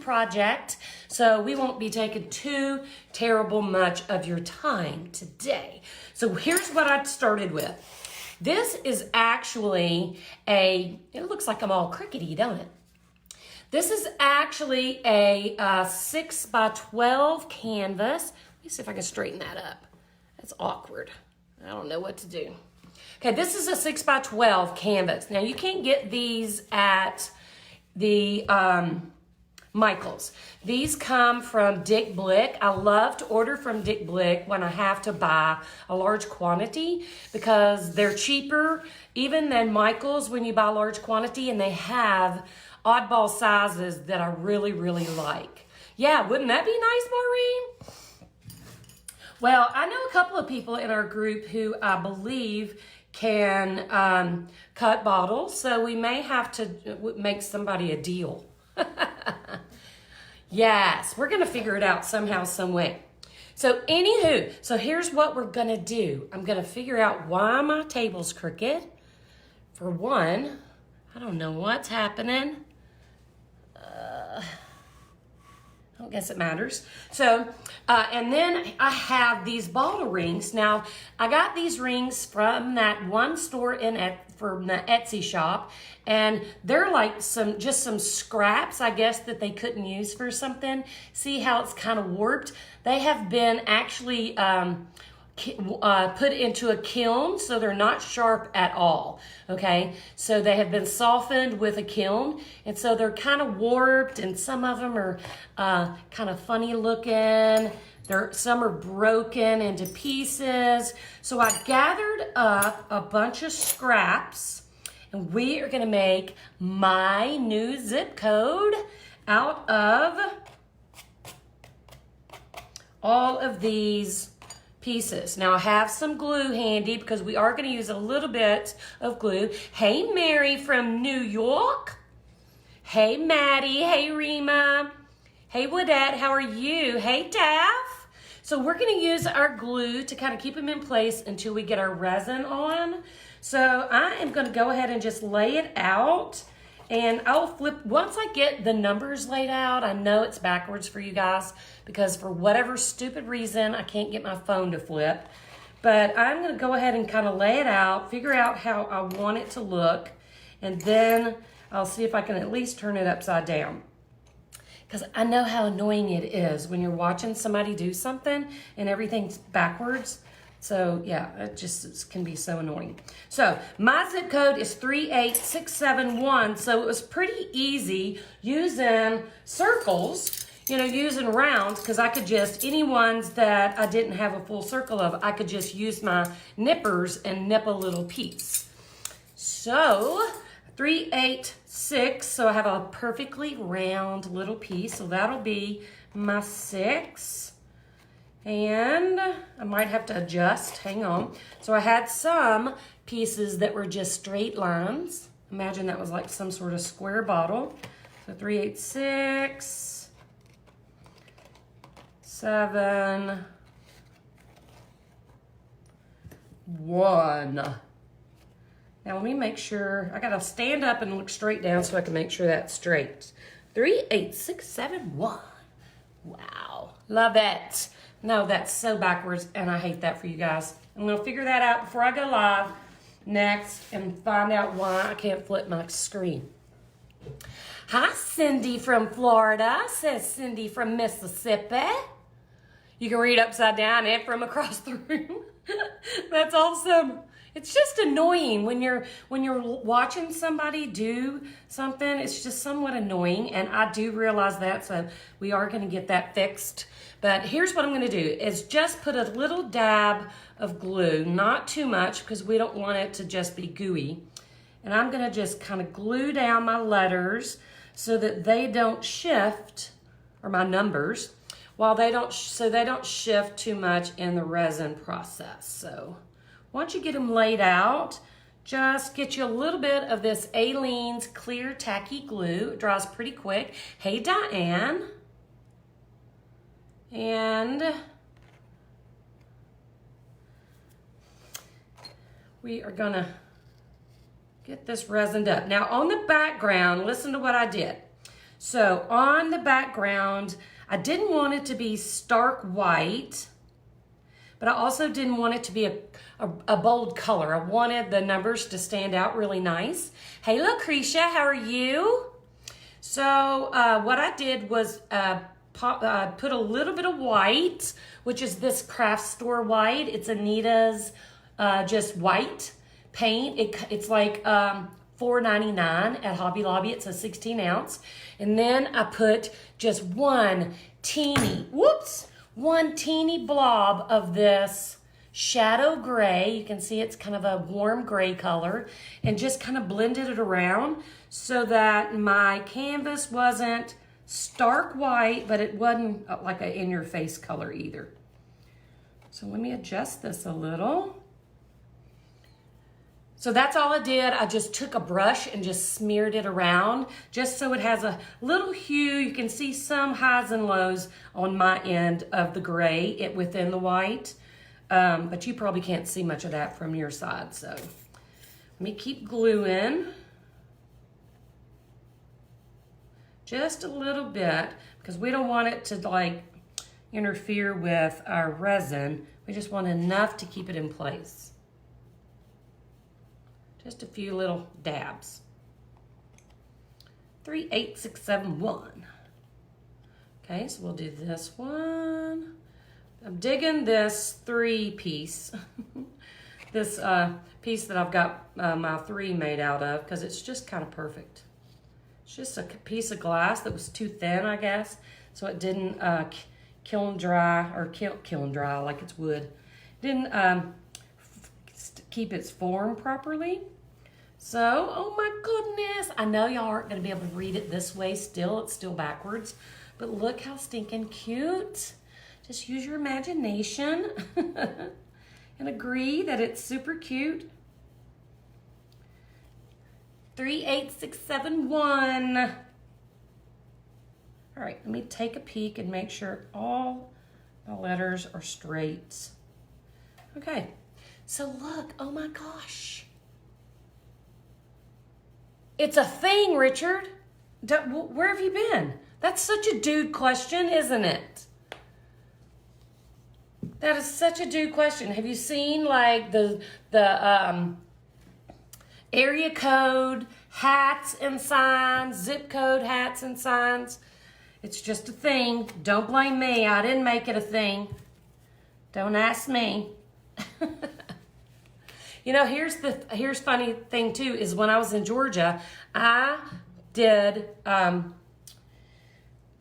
project, so we won't be taking too terrible much of your time today. So here's what I started with. This is actually it looks like I'm all crickety, don't it? This is actually a 6 by 12 canvas. Let me see if I can straighten that up. That's awkward. I don't know what to do. Okay, this is a 6 by 12 canvas. Now you can't get these at the Michaels. These come from Dick Blick. I love to order from Dick Blick when I have to buy a large quantity because they're cheaper even than Michaels when you buy a large quantity, and they have oddball sizes that I really, really like. Yeah, wouldn't that be nice, Maureen? Well, I know a couple of people in our group who I believe can cut bottles, so we may have to make somebody a deal. Yes, we're going to figure it out somehow, some way. So anywho, so here's what we're going to do. I'm going to figure out why my table's crooked. For one, I don't know what's happening. I don't guess it matters. So, and then I have these bottle rings. Now, I got these rings from that one store from the Etsy shop, and they're like just some scraps, I guess, that they couldn't use for something. See how it's kind of warped? They have been actually put into a kiln, so they're not sharp at all, okay? So they have been softened with a kiln, and so they're kind of warped, and some of them are kind of funny looking. Some are broken into pieces. So I gathered up a bunch of scraps, and we are gonna make my new zip code out of all of these pieces. Now I have some glue handy because we are going to use a little bit of glue. Hey Mary from New York. Hey Maddie. Hey Rima. Hey Woodette, how are you? Hey Daff. So we're going to use our glue to kind of keep them in place until we get our resin on. So I am going to go ahead and just lay it out. And I'll flip, once I get the numbers laid out, I know it's backwards for you guys because for whatever stupid reason, I can't get my phone to flip. But I'm going to go ahead and kind of lay it out, figure out how I want it to look, and then I'll see if I can at least turn it upside down. Because I know how annoying it is when you're watching somebody do something and everything's backwards. So yeah, it can be so annoying. So my zip code is 38671. So it was pretty easy using circles, using rounds, because I could just, any ones that I didn't have a full circle of, I could just use my nippers and nip a little piece. So 386, so I have a perfectly round little piece. So that'll be my 6. And I might have to adjust, hang on. So I had some pieces that were just straight lines. Imagine that was like some sort of square bottle. So 386, 7, 1. Now let me make sure, I gotta stand up and look straight down so I can make sure that's straight. 3, 8, 6, 7, 1. Wow, love it. No, that's so backwards, and I hate that for you guys. I'm going to figure that out before I go live next and find out why I can't flip my screen. Hi, Cindy from Florida, says Cindy from Mississippi. You can read upside down and from across the room. That's awesome. It's just annoying when you're watching somebody do something. It's just somewhat annoying, and I do realize that, so we are going to get that fixed. But here's what I'm going to do is just put a little dab of glue, not too much because we don't want it to just be gooey. And I'm going to just kind of glue down my letters so that they don't shift, or my numbers, so they don't shift too much in the resin process. So once you get them laid out, just get you a little bit of this Aleene's clear tacky glue. It dries pretty quick. Hey, Diane. And we are gonna get this resined up. Now on the background, listen to what I did. So on the background, I didn't want it to be stark white, but I also didn't want it to be a bold color. I wanted the numbers to stand out really nice. Hey, Lucretia, how are you? So what I did was put a little bit of white, which is this craft store white. It's Anita's just white paint. It's like $4.99 at Hobby Lobby. It's a 16 ounce. And then I put just one teeny blob of this shadow gray. You can see it's kind of a warm gray color, and just kind of blended it around so that my canvas wasn't stark white, but it wasn't like an in-your-face color either. So let me adjust this a little. So that's all I did. I just took a brush and just smeared it around just so it has a little hue. You can see some highs and lows on my end of the gray within the white, but you probably can't see much of that from your side. So let me keep gluing just a little bit because we don't want it to like interfere with our resin. We just want enough to keep it in place. Just a few little dabs. 3, 8, 6, 7, 1. Okay, so we'll do this one. I'm digging this 3 piece. This piece that I've got my 3 made out of because it's just kind of perfect. It's just a piece of glass that was too thin, I guess, so it didn't kiln dry like it's wood. It didn't keep its form properly. So, oh my goodness, I know y'all aren't going to be able to read it this way still. It's still backwards. But look how stinking cute. Just use your imagination and agree that it's super cute. 3, 8, 6, 7, 1. All right, let me take a peek and make sure all the letters are straight. Okay, so look, oh my gosh. It's a thing, Richard. Where have you been? That's such a dude question, isn't it? That is such a dude question. Have you seen like the area code hats and signs, zip code hats and signs? It's just a thing. Don't blame me. I didn't make it a thing. Don't ask me. You know, here's funny thing too, is when I was in Georgia, I did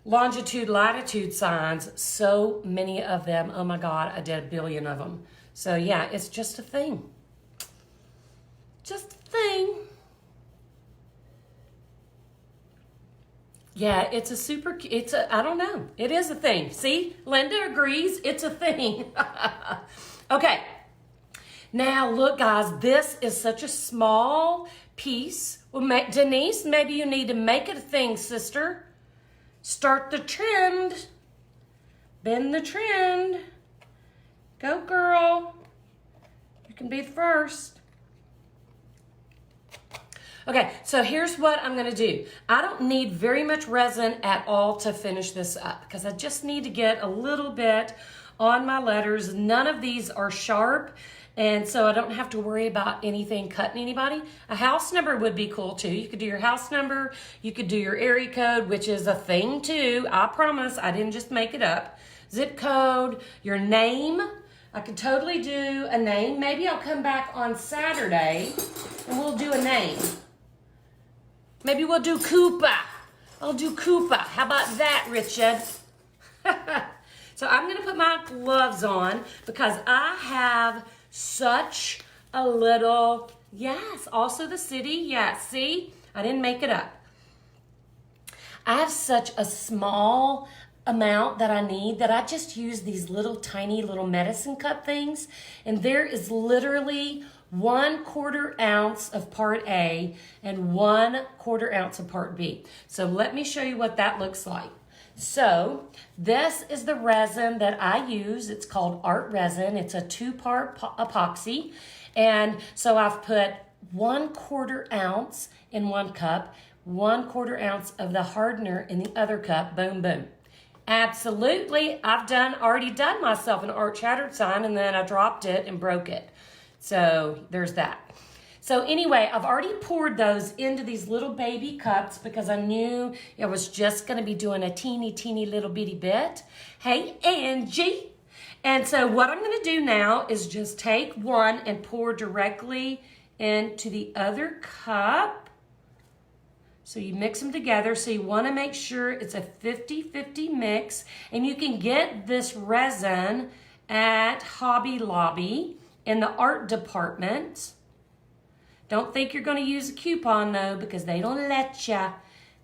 longitude, latitude signs, so many of them. Oh my God, I did a billion of them. So yeah, it's just a thing. Just a thing. Yeah, it's I don't know. It is a thing. See, Linda agrees, it's a thing. Okay. Now, look, guys, this is such a small piece. Well, Denise, maybe you need to make it a thing, sister. Start the trend. Bend the trend. Go, girl. You can be the first. Okay, so here's what I'm going to do. I don't need very much resin at all to finish this up because I just need to get a little bit on my letters. None of these are sharp. And so I don't have to worry about anything cutting anybody. A house number would be cool too. You could do your house number. You could do your area code, which is a thing too. I promise I didn't just make it up. Zip code, your name. I could totally do a name. Maybe I'll come back on Saturday and we'll do a name. Maybe we'll do Koopa. I'll do Koopa. How about that, Richard? So I'm going to put my gloves on because I have such a little, yes, also the city, yes, see, I didn't make it up. I have such a small amount that I need that I just use these little tiny little medicine cup things, and there is literally 1/4 ounce of part A and 1/4 ounce of part B. So let me show you what that looks like. So this is the resin that I use. It's called Art Resin. It's a 2-part epoxy. And so I've put 1/4 ounce in 1 cup, 1/4 ounce of the hardener in the other cup. Boom, boom. Absolutely. I've already done myself an art shattered sign, and then I dropped it and broke it. So there's that. So anyway, I've already poured those into these little baby cups because I knew I was just going to be doing a teeny little bitty bit. Hey, Angie. And so what I'm going to do now is just take one and pour directly into the other cup. So you mix them together. So you want to make sure it's a 50-50 mix. And you can get this resin at Hobby Lobby in the art department. Don't think you're going to use a coupon though, because they don't let you.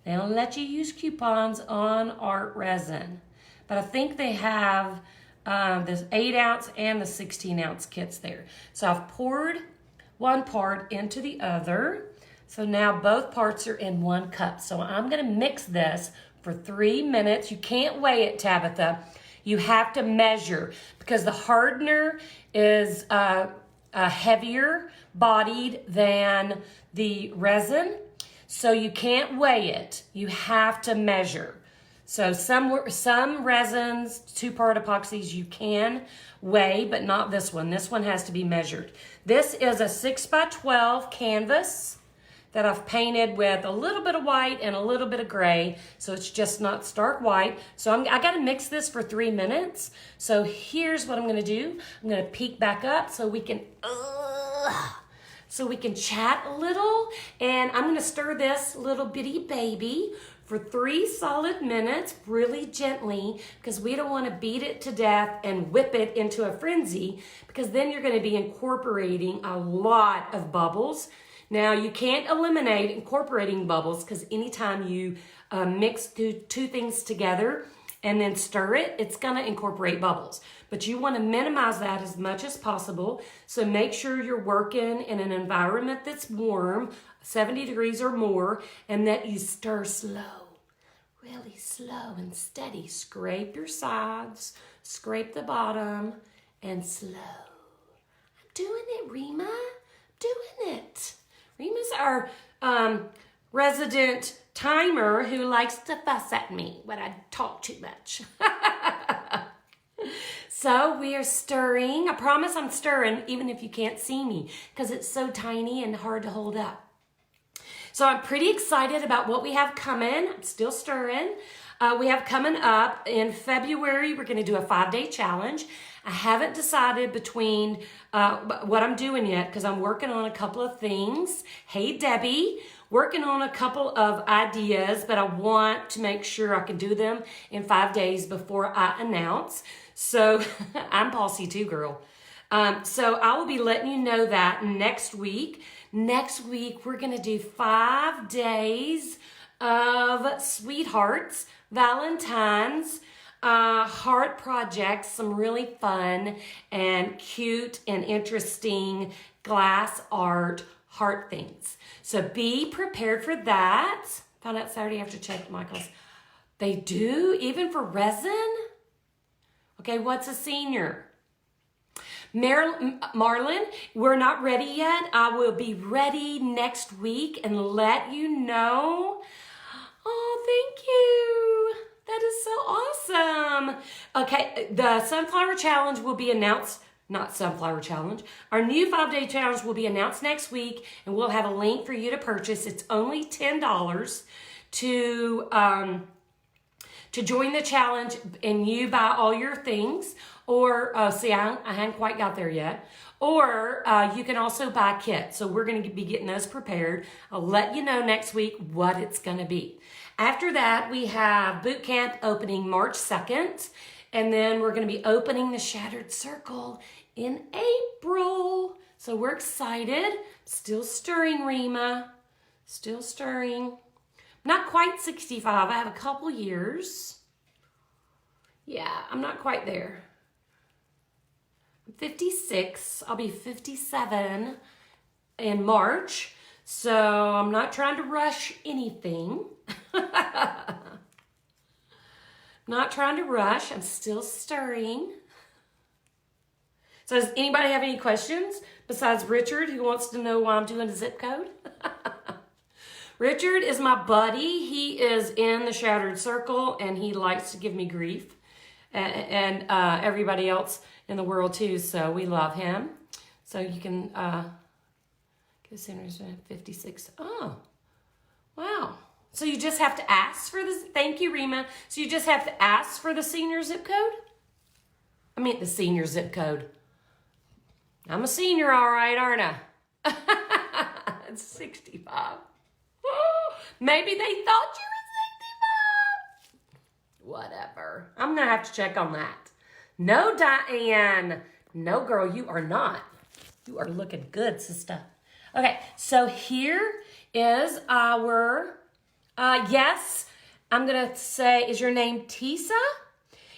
They don't let you use coupons on art resin. But I think they have this 8 ounce and the 16 ounce kits there. So I've poured one part into the other. So now both parts are in one cup. So I'm going to mix this for 3 minutes. You can't weigh it, Tabitha. You have to measure because the hardener is heavier bodied than the resin. So you can't weigh it. You have to measure. So some resins, 2-part epoxies, you can weigh, but not this one. This one has to be measured. This is a 6x12 canvas that I've painted with a little bit of white and a little bit of gray, so it's just not stark white. So I got to mix this for 3 minutes. So here's what I'm going to do. I'm going to peek back up so we can chat a little, and I'm going to stir this little bitty baby for 3 solid minutes, really gently, because we don't want to beat it to death and whip it into a frenzy, because then you're going to be incorporating a lot of bubbles. Now, you can't eliminate incorporating bubbles because anytime you mix two things together and then stir it, it's going to incorporate bubbles. But you want to minimize that as much as possible. So make sure you're working in an environment that's warm, 70 degrees or more, and that you stir slow, really slow and steady. Scrape your sides, scrape the bottom, and slow. I'm doing it, Rima. I'm doing it. Rima's our resident timer who likes to fuss at me when I talk too much. So we are stirring. I promise I'm stirring even if you can't see me because it's so tiny and hard to hold up. So I'm pretty excited about what we have coming. I'm still stirring. We have coming up in February, we're going to do a 5-day challenge. I haven't decided between what I'm doing yet because I'm working on a couple of things. Hey, Debbie, working on a couple of ideas, but I want to make sure I can do them in 5 days before I announce. So I'm bossy too, girl. So I will be letting you know that next week. Next week, we're going to do 5 days of sweethearts, Valentine's, heart projects, some really fun and cute and interesting glass art heart things. So be prepared for that. Found out Saturday after check Michael's. They do, even for resin? Okay, what's a senior? Marlon, we're not ready yet. I will be ready next week and let you know. Oh, thank you. That is so awesome. Okay, the Sunflower Challenge will be announced, not Sunflower Challenge. Our new 5-day challenge will be announced next week, and we'll have a link for you to purchase. It's only $10 to join the challenge, and you buy all your things. Or, see, I haven't quite got there yet. Or you can also buy kits. So we're going to be getting those prepared. I'll let you know next week what it's going to be. After that, we have boot camp opening March 2nd. And then we're going to be opening the Shattered Circle in April. So we're excited. Still stirring, Rima. Still stirring. Not quite 65. I have a couple years. Yeah, I'm not quite there. I'm 56. I'll be 57 in March. So I'm not trying to rush anything. Not trying to rush. I'm still stirring. So does anybody have any questions besides Richard who wants to know why I'm doing a zip code? Richard is my buddy. He is in the Shattered Circle, and he likes to give me grief. And everybody else in the world, too. So we love him. So you can get Centers 56. Oh, wow. So you just have to ask for this. Thank you, Rima. So you just have to ask for the senior zip code? I mean, the senior zip code. I'm a senior, all right, aren't I? It's 65. Maybe they thought you were 65. Whatever. I'm going to have to check on that. No, Diane. No, girl, you are not. You are looking good, sister. Okay, so here is our, yes, I'm going to say, is your name Tisa?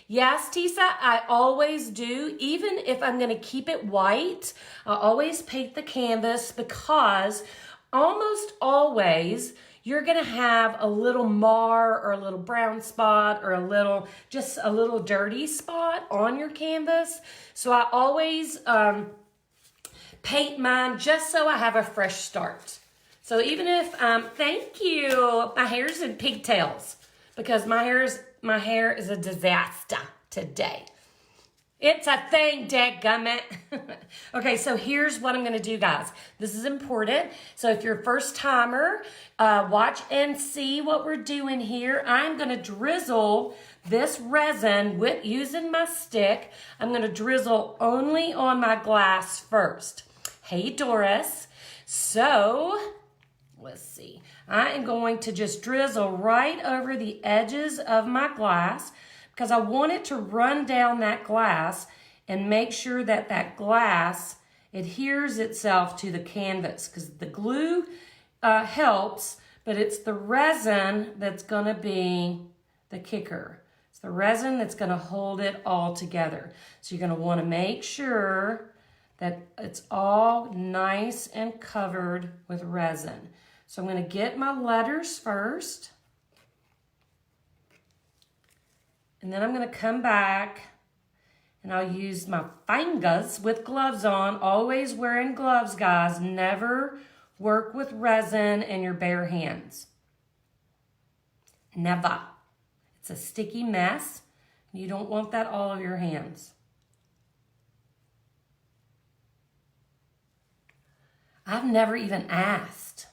Yes, Tisa, I always do. Even if I'm going to keep it white, I always paint the canvas because almost always you're going to have a little mar or a little brown spot or just a little dirty spot on your canvas. So I always paint mine just so I have a fresh start. So even if, thank you, my hair's in pigtails because my hair is a disaster today. It's a thing, dadgummit. Okay, so here's what I'm going to do, guys. This is important. So if you're a first timer, watch and see what we're doing here. I'm going to drizzle this resin with using my stick. I'm going to drizzle only on my glass first. Hey, Doris. So let's see. I am going to just drizzle right over the edges of my glass because I want it to run down that glass and make sure that that glass adheres itself to the canvas because the glue helps, but it's the resin that's going to be the kicker. It's the resin that's going to hold it all together. So you're going to want to make sure that it's all nice and covered with resin. So I'm going to get my letters first. And then I'm going to come back and I'll use my fingers with gloves on. Always wearing gloves, guys. Never work with resin in your bare hands. Never. It's a sticky mess. You don't want that all over your hands. I've never even asked.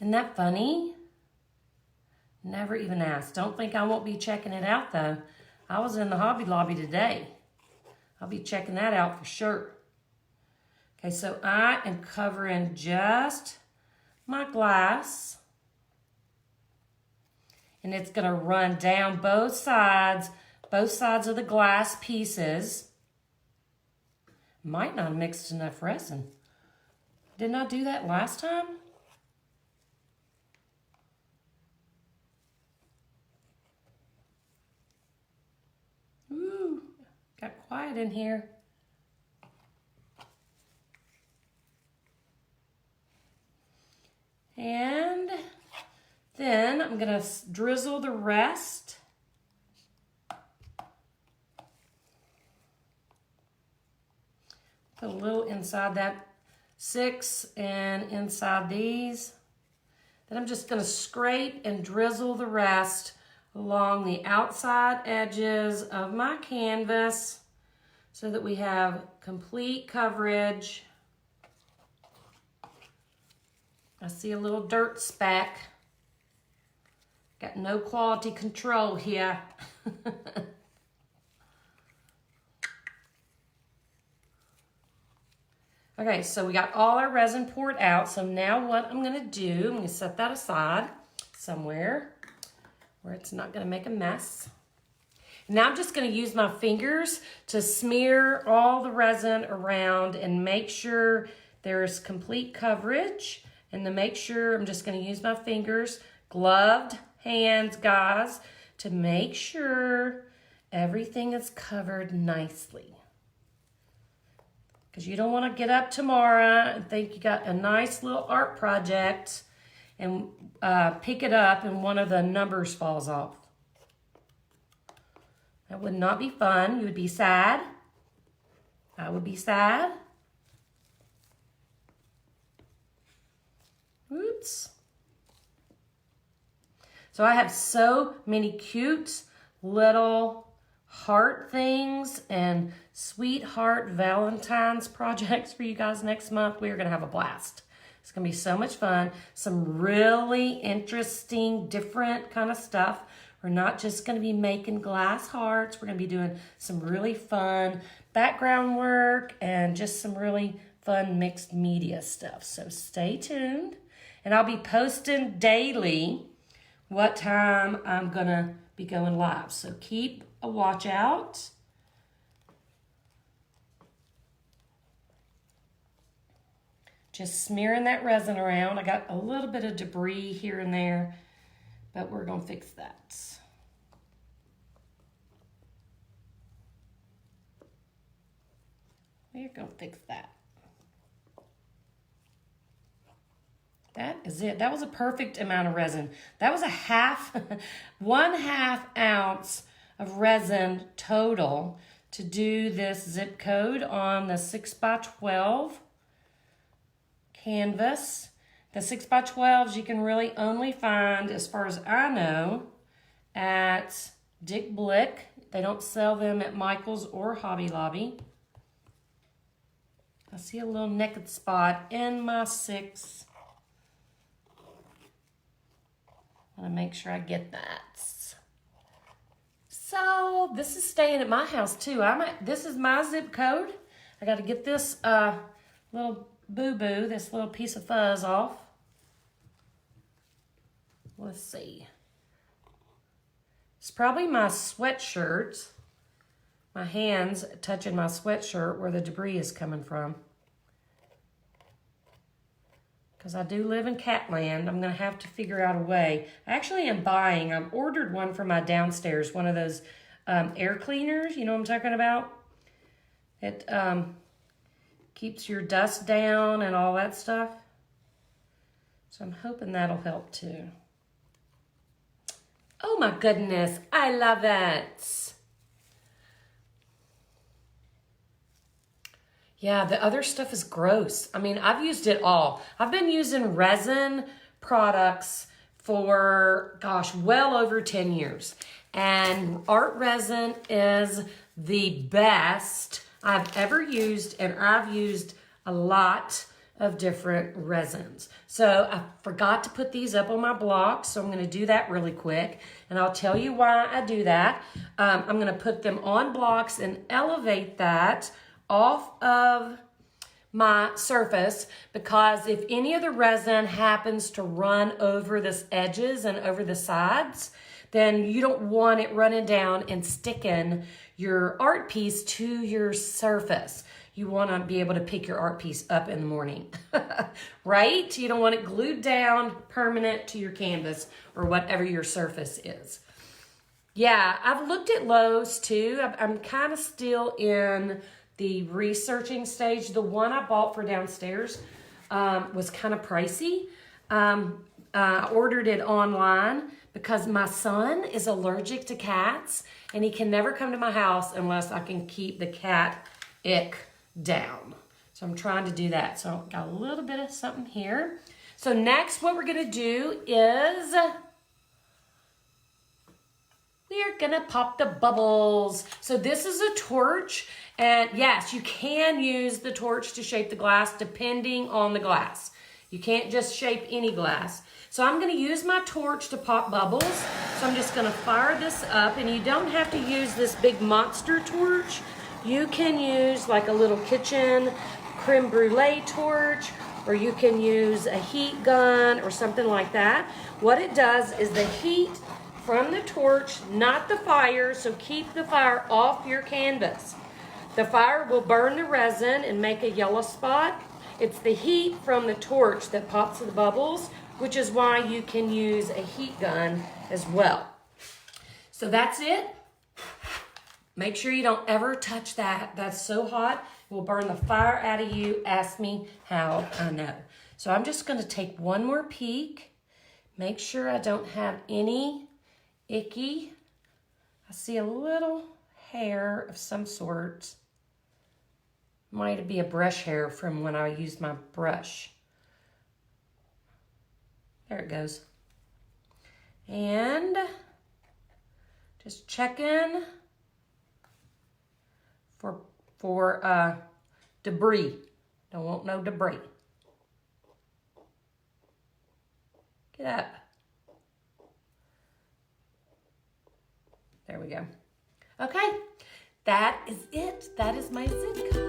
Isn't that funny? Never even asked. Don't think I won't be checking it out, though. I was in the Hobby Lobby today. I'll be checking that out for sure. Okay, so I am covering just my glass. And it's going to run down both sides of the glass pieces. Might not have mixed enough resin. Didn't I do that last time? Ooh, got quiet in here. And then I'm going to drizzle the rest. Put a little inside that 6 and inside these. Then I'm just going to scrape and drizzle the rest along the outside edges of my canvas so that we have complete coverage. I see a little dirt speck. Got no quality control here. Okay, so we got all our resin poured out. So now what I'm gonna do, I'm gonna set that aside somewhere where it's not gonna make a mess. Now I'm just gonna use my fingers to smear all the resin around and make sure there's complete coverage. And to make sure, I'm just gonna use my fingers, gloved hands, guys, to make sure everything is covered nicely. Because you don't want to get up tomorrow and think you got a nice little art project and pick it up and one of the numbers falls off. That would not be fun. You would be sad. I would be sad. Oops. So I have so many cute little heart things and sweetheart Valentine's projects for you guys next month. We are going to have a blast. It's going to be so much fun. Some really interesting, different kind of stuff. We're not just going to be making glass hearts. We're going to be doing some really fun background work and just some really fun mixed media stuff. So stay tuned. And I'll be posting daily what time I'm going to be going live. So keep a watch out. Just smearing that resin around. I got a little bit of debris here and there, but we're going to fix that. We're going to fix that. That is it. That was a perfect amount of resin. That was a 1/2 ounce of resin total to do this zip code on the 6x12 canvas. The 6x12s you can really only find, as far as I know, at Dick Blick. They don't sell them at Michael's or Hobby Lobby. I see a little naked spot in my 6. I want to make sure I get that. So this is staying at my house too. This is my zip code. I got to get this little boo-boo, this little piece of fuzz off. Let's see. It's probably my sweatshirt. My hands touching my sweatshirt where the debris is coming from. Because I do live in Catland, I'm going to have to figure out a way. I actually am buying, I've ordered one for my downstairs, one of those air cleaners, you know what I'm talking about? It keeps your dust down and all that stuff. So I'm hoping that'll help too. Oh my goodness, I love it. Yeah, the other stuff is gross. I mean, I've used it all. I've been using resin products for, gosh, well over 10 years. And art resin is the best I've ever used, and I've used a lot of different resins. So I forgot to put these up on my blocks, so I'm going to do that really quick. And I'll tell you why I do that. I'm going to put them on blocks and elevate that off of my surface, because if any of the resin happens to run over the edges and over the sides, then you don't want it running down and sticking your art piece to your surface. You want to be able to pick your art piece up in the morning, right? You don't want it glued down permanent to your canvas or whatever your surface is. Yeah, I've looked at Lowe's too. I'm kind of still in the researching stage. The one I bought for downstairs was kind of pricey. I ordered it online because my son is allergic to cats and he can never come to my house unless I can keep the cat ick down. So I'm trying to do that. So I got a little bit of something here. So next what we're gonna do is we're gonna pop the bubbles. So this is a torch, and yes, you can use the torch to shape the glass depending on the glass. You can't just shape any glass. So I'm gonna use my torch to pop bubbles. So I'm just gonna fire this up, and you don't have to use this big monster torch. You can use like a little kitchen creme brulee torch, or you can use a heat gun or something like that. What it does is the heat from the torch, not the fire, so keep the fire off your canvas. The fire will burn the resin and make a yellow spot. It's the heat from the torch that pops the bubbles, which is why you can use a heat gun as well. So that's it. Make sure you don't ever touch that. That's so hot, it will burn the fire out of you. Ask me how I know. So I'm just gonna take one more peek, make sure I don't have any icky. I see a little hair of some sort. Might be a brush hair from when I used my brush. There it goes. And just checking for debris. Don't want no debris. Get up. There we go. Okay, that is it. That is my zip code.